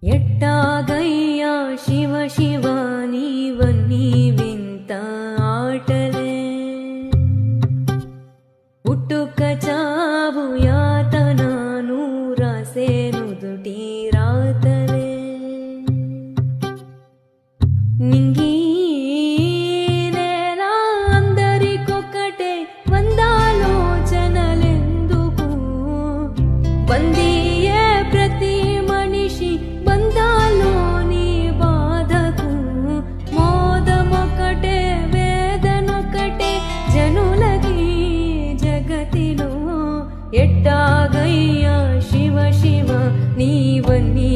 ఎట్టాగయ్యా శివ శివ నీవన్నీ వింత ఆటలే పుట్టుక చావు యాతనను రాసే నుదుటి రాతలే నింగి నేల అందరికొక్కటే వందాలోచనలెందుకు బందీయే ప్రతి మనిషి బంధాలోని బాధకు మోదమొకటే వేదనొకటే జనులకి జగతిలో ఎట్టాగయ్యా శివ శివ నీవన్నీ